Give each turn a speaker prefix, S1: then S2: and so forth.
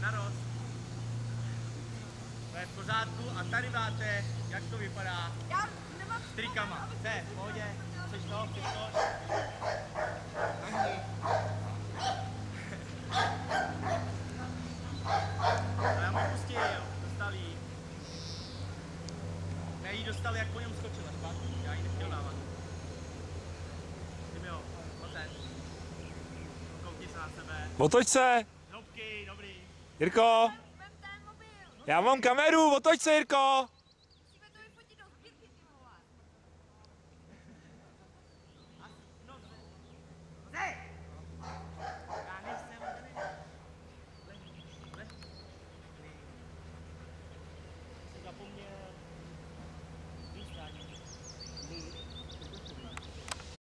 S1: nám narost. To je v pořádku a tady máte, jak to vypadá. S trikama. Jste, v pohodě. Chceš to? A já mu pustil, dostal jí. Ne, jí dostal, jak po něm skočila zpátky. Já jí nechtěl dávat. Ty jo, pojď. Koukni se na sebe.
S2: Otoč se!
S1: Hloubky, dobrý.
S2: Jirko! Já mám kameru, otoč se, Jirko!